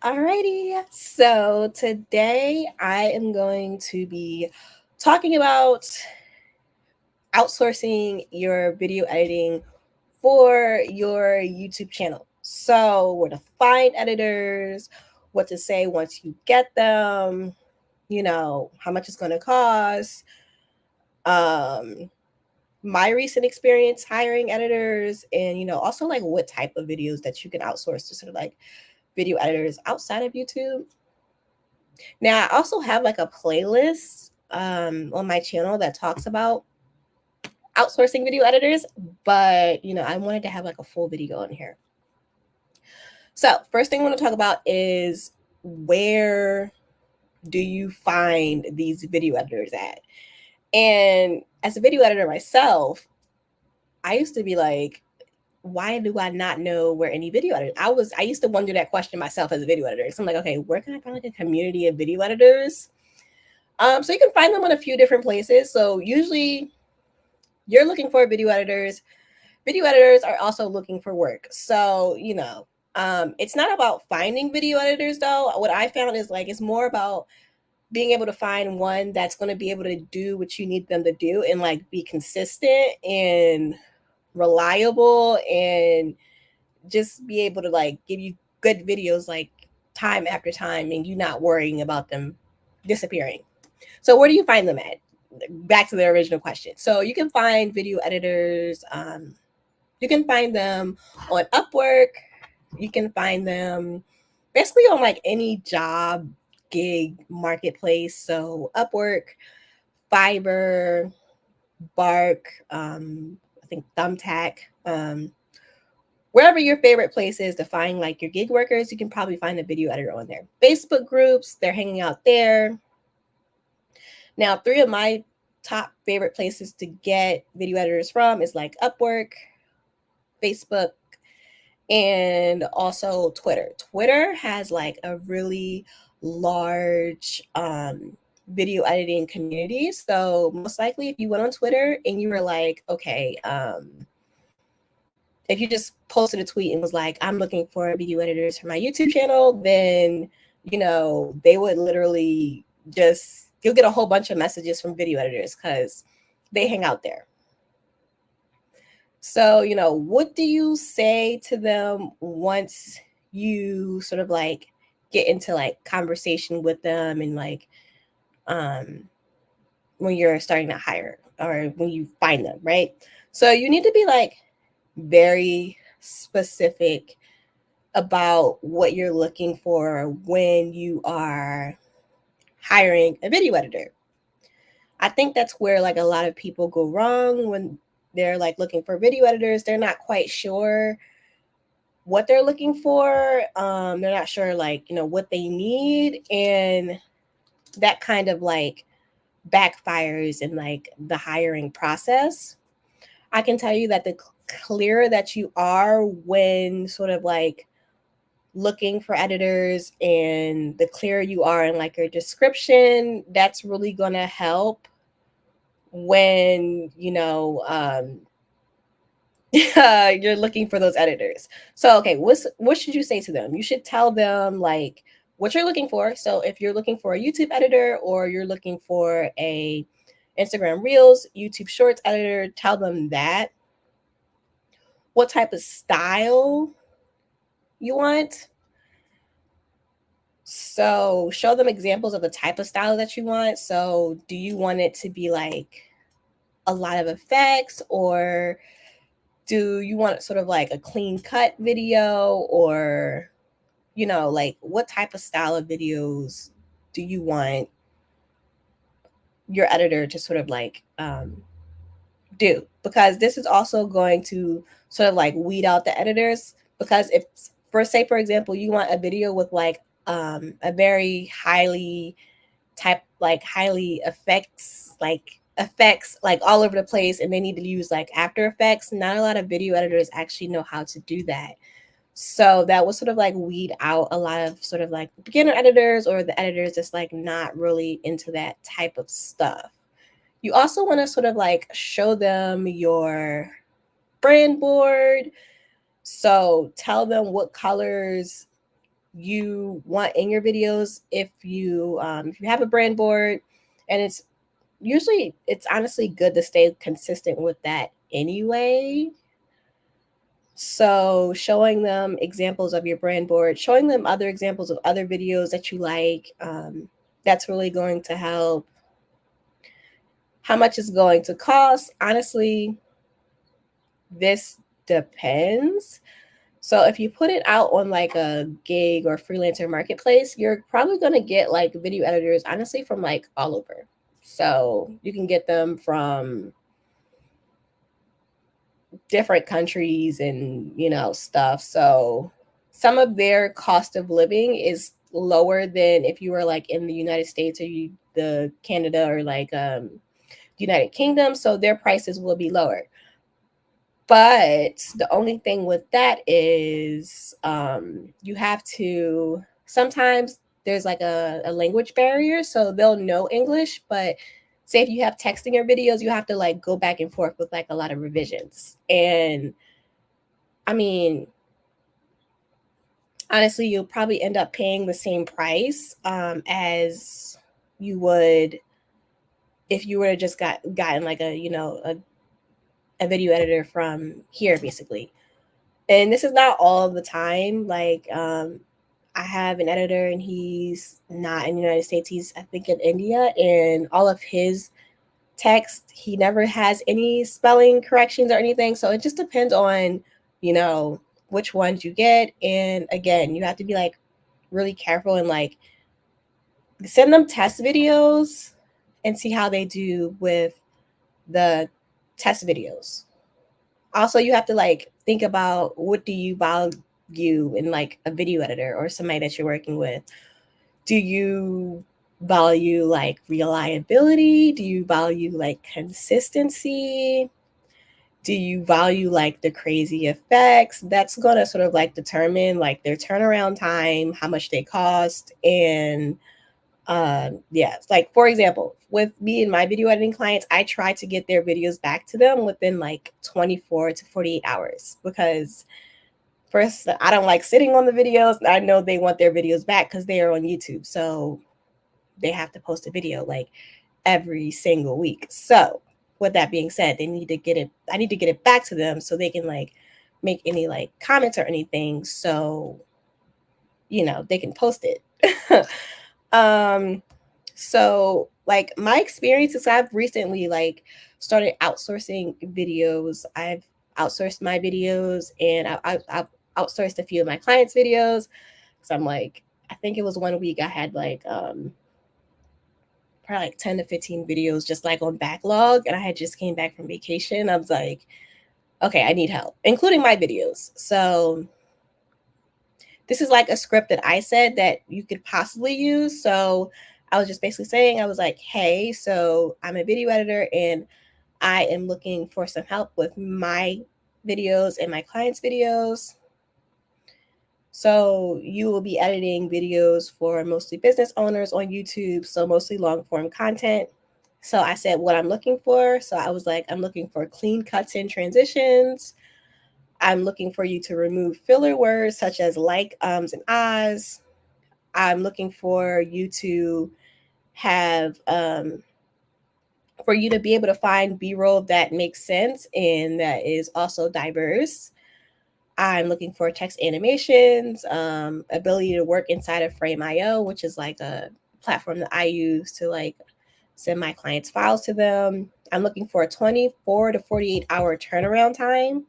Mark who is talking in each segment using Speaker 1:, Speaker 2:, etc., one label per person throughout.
Speaker 1: Alrighty, so today I am going to be talking about outsourcing your video editing for your YouTube channel. So, where to find editors, what to say once you get them, how much it's going to cost, um, my recent experience hiring editors, and also like what type of videos that you can outsource to sort of like video editors outside of YouTube. Now, I also have like a playlist on my channel that talks about outsourcing video editors, but I wanted to have like a full video on here. So, first thing I want to talk about is where do you find these video editors at? And as a video editor myself, I used to be like, why do I not know where any video editors? I used to wonder that question myself as a video editor. So I'm like, okay, where can I find like a community of video editors? So you can find them on a few different places. So usually you're looking for video editors. Video editors are also looking for work. So, it's not about finding video editors though. What I found is like, it's more about being able to find one that's going to be able to do what you need them to do and like be consistent and reliable and just be able to like give you good videos like time after time and you not worrying about them disappearing. So where do you find them at? Back to the original question. So you can find video editors. You can find them on Upwork. You can find them basically on like any job gig marketplace. So Upwork, Fiverr, Bark, I think Thumbtack, wherever your favorite place is to find like your gig workers, you can probably find a video editor on there. Facebook groups, they're hanging out there. Now, 3 of my top favorite places to get video editors from is like Upwork, Facebook, and also Twitter. Twitter has like a really large video editing community. So most likely if you went on Twitter and you were like, okay, if you just posted a tweet and was like, I'm looking for video editors for my YouTube channel, then, they would literally you'll get a whole bunch of messages from video editors because they hang out there. So, what do you say to them once you sort of like get into like conversation with them and like when you're starting to hire or when you find them, right? So you need to be like very specific about what you're looking for when you are hiring a video editor. I think that's where like a lot of people go wrong when they're like looking for video editors. They're not quite sure what they're looking for. They're not sure like, what they need. And that kind of like backfires in like the hiring process. I can tell you that the clearer that you are when sort of like looking for editors and the clearer you are in like your description, that's really going to help when, you're looking for those editors. So, okay, what should you say to them? You should tell them like what you're looking for. So if you're looking for a YouTube editor or you're looking for a Instagram Reels, YouTube Shorts editor, tell them that. What type of style you want. So show them examples of the type of style that you want. So do you want it to be like a lot of effects, or do you want sort of like a clean cut video, or like what type of style of videos do you want your editor to sort of like do? Because this is also going to sort of like weed out the editors, because if for example you want a video with like a very highly effects like all over the place and they need to use like After Effects, not a lot of video editors actually know how to do that. So that will sort of like weed out a lot of sort of like beginner editors or the editors that's like not really into that type of stuff. You also want to sort of like show them your brand board, So tell them what colors you want in your videos. If you have a brand board, and it's honestly good to stay consistent with that anyway. So showing them examples of your brand board, showing them other examples of other videos that you like, that's really going to help. How much is going to cost? Honestly, this depends. So if you put it out on like a gig or freelancer marketplace, you're probably going to get like video editors, honestly, from like all over. So you can get them from different countries and, stuff. So some of their cost of living is lower than if you were like in the United States or the Canada or like United Kingdom. So their prices will be lower. But the only thing with that is you have to, sometimes there's like a language barrier. So they'll know English, but say if you have text in your videos, you have to like go back and forth with like a lot of revisions. And I mean, honestly, you'll probably end up paying the same price as you would if you were to just gotten like a video editor from here, basically. And this is not all the time. Like, I have an editor and he's not in the United States. He's, I think, in India, and all of his text, he never has any spelling corrections or anything. So it just depends on, which ones you get. And again, you have to be like really careful and like send them test videos and see how they do with the test videos. Also, you have to like think about what do you value in like a video editor or somebody that you're working with. Do you value like reliability? Do you value like consistency? Do you value like the crazy effects? That's going to sort of like determine like their turnaround time, how much they cost. And yeah, like for example, with me and my video editing clients, I try to get their videos back to them within like 24 to 48 hours, because first, I don't like sitting on the videos. I know they want their videos back because they are on YouTube. So they have to post a video like every single week. So with that being said, I need to get it back to them so they can like make any like comments or anything. So, they can post it. So like my experience is I've recently like started outsourcing videos. I've outsourced my videos, and I've outsourced a few of my clients' videos. So I'm like, I think it was 1 week I had like probably like 10 to 15 videos just like on backlog, and I had just came back from vacation. I was like, okay, I need help, including my videos. So this is like a script that I said that you could possibly use. So I was just basically saying, I was like, hey, so I'm a video editor and I am looking for some help with my videos and my clients' videos. So you will be editing videos for mostly business owners on YouTube, so mostly long form content. So I said what I'm looking for. So I was like, I'm looking for clean cuts and transitions. I'm looking for you to remove filler words such as like, ums, and ahs. I'm looking for you to have, for you to be able to find B-roll that makes sense and that is also diverse. I'm looking for text animations, ability to work inside of Frame.io, which is like a platform that I use to like send my clients files to them. I'm looking for a 24 to 48 hour turnaround time.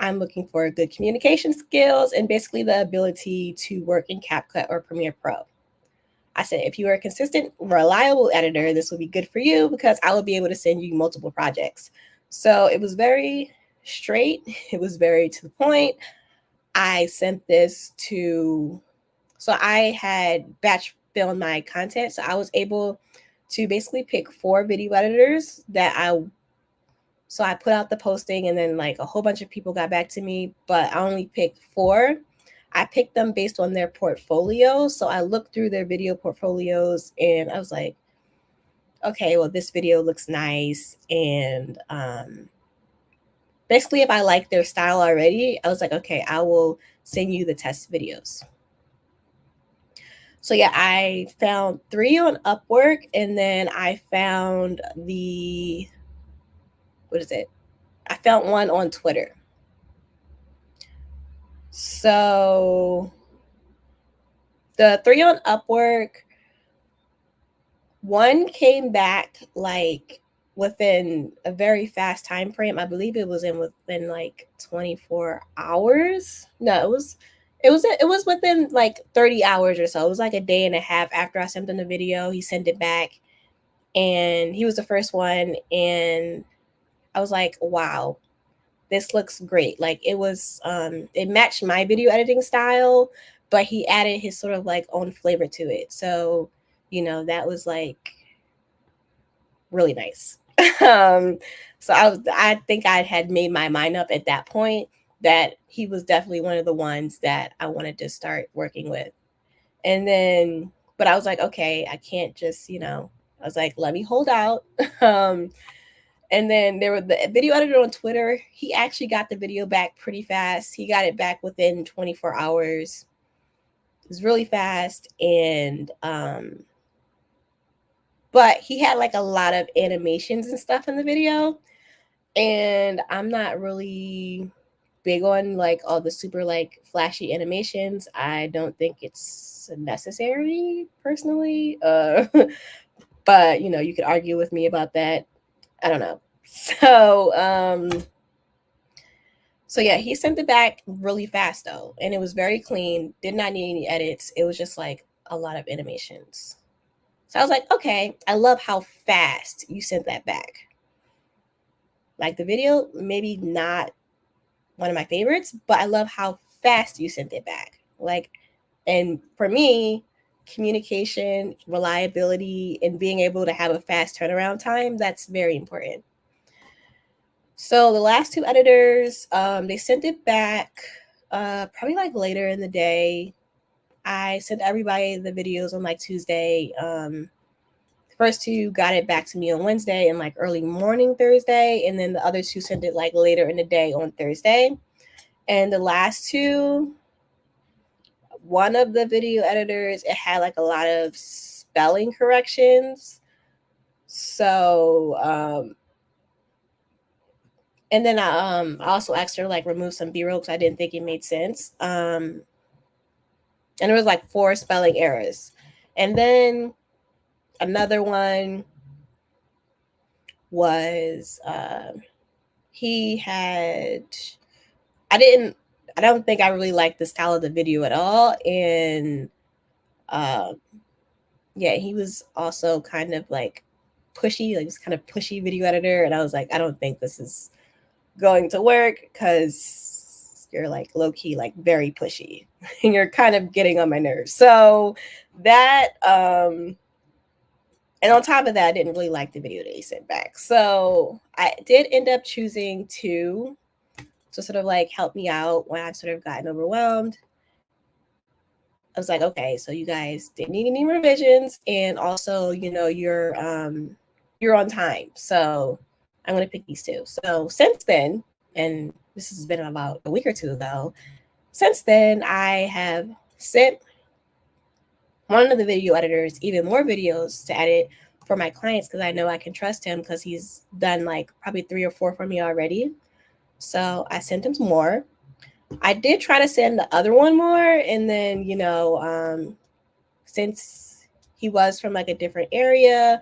Speaker 1: I'm looking for good communication skills and basically the ability to work in CapCut or Premiere Pro. I said, if you are a consistent, reliable editor, this will be good for you because I will be able to send you multiple projects. So it was very straight. It was very to the point. I sent this so I had batch filmed my content. So I was able to basically pick 4 video editors so I put out the posting and then like a whole bunch of people got back to me, but I only picked 4. I picked them based on their portfolio. So I looked through their video portfolios and I was like, okay, well, this video looks nice. And basically, if I like their style already, I was like, okay, I will send you the test videos. So yeah, I found 3 on Upwork, and then I found I found 1 on Twitter. So the 3 on Upwork, 1 came back like within a very fast time frame. I believe it was within like 24 hours. No, it was within like 30 hours or so. It was like a day and a half after I sent him the video. He sent it back, and he was the first one, and I was like, wow, this looks great. Like it matched my video editing style, but he added his sort of like own flavor to it. So, that was like really nice. So I think I had made my mind up at that point that he was definitely one of the ones that I wanted to start working with. And then, but I was like, okay, I can't just, I was like, let me hold out. And then there were the video editor on Twitter. He actually got the video back pretty fast. He got it back within 24 hours. It was really fast. And, but he had like a lot of animations and stuff in the video. And I'm not really big on like all the super like flashy animations. I don't think it's necessary personally. But you could argue with me about that. I don't know. So yeah, he sent it back really fast though, and it was very clean. Did not need any edits. It was just like a lot of animations. So I was like, okay, I love how fast you sent that back. Like the video, maybe not one of my favorites, but I love how fast you sent it back. Like, and for me, communication, reliability, and being able to have a fast turnaround time, that's very important. So the last 2 editors, they sent it back probably like later in the day. I sent everybody the videos on like Tuesday. The first 2 got it back to me on Wednesday and like early morning Thursday. And then the other 2 sent it like later in the day on Thursday. And the last 2, one of the video editors, it had like a lot of spelling corrections. So, and then I also asked her to like remove some B-roll because I didn't think it made sense. And there was like 4 spelling errors. And then another one was he had, I don't think I really liked the style of the video at all. And yeah, he was also kind of like pushy, like just kind of pushy video editor. And I was like, I don't think this is going to work because you're like low-key like very pushy and you're kind of getting on my nerves. So that and on top of that, I didn't really like the video that he sent back. So I did end up choosing 2 to sort of like help me out when I've sort of gotten overwhelmed. I was like, okay, so you guys didn't need any revisions, and also, you're on time. So I'm going to pick these 2. So since then, and this has been about a week or 2 ago, since then, I have sent one of the video editors even more videos to edit for my clients because I know I can trust him because he's done like probably 3 or 4 for me already. So I sent him some more. I did try to send the other one more, and then, since he was from like a different area,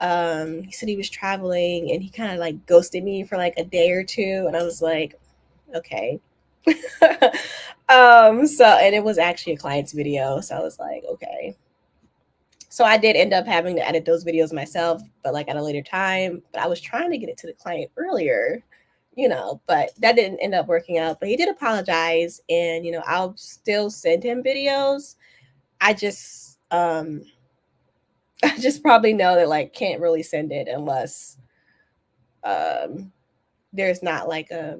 Speaker 1: he said he was traveling, and he kind of like ghosted me for like a day or 2, and I was like, okay. So, and it was actually a client's video, so I was like, okay. So I did end up having to edit those videos myself, but like at a later time. But I was trying to get it to the client earlier, but that didn't end up working out. But he did apologize, and I'll still send him videos. I just probably know that like can't really send it unless there's not like a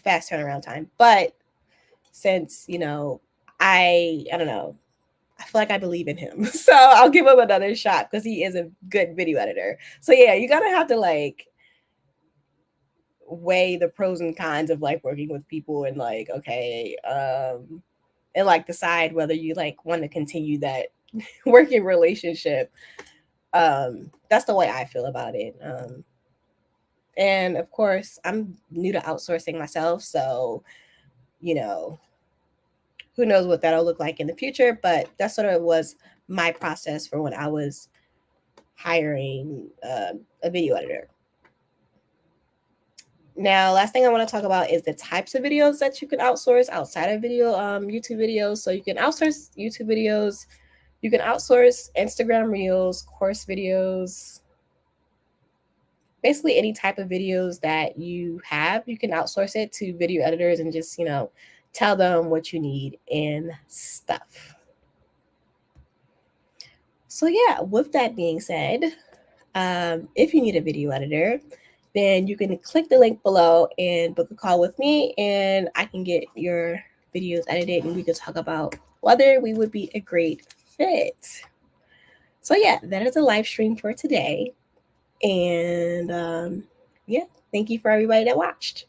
Speaker 1: fast turnaround time. But since I don't know, I feel like I believe in him, so I'll give him another shot because he is a good video editor. So yeah, you gotta have to like weigh the pros and cons of like working with people and like, okay, and like decide whether you like want to continue that working relationship. That's the way I feel about it. And of course, I'm new to outsourcing myself, so you know, who knows what that'll look like in the future, but that sort of was my process for when I was hiring a video editor. Now, last thing I want to talk about is the types of videos that you can outsource outside of YouTube videos. So you can outsource YouTube videos, you can outsource Instagram Reels, course videos, basically any type of videos that you have, you can outsource it to video editors and just, tell them what you need and stuff. So yeah, with that being said, if you need a video editor, then you can click the link below and book a call with me, and I can get your videos edited and we can talk about whether we would be a great fit. So yeah, that is a live stream for today. And yeah, thank you for everybody that watched.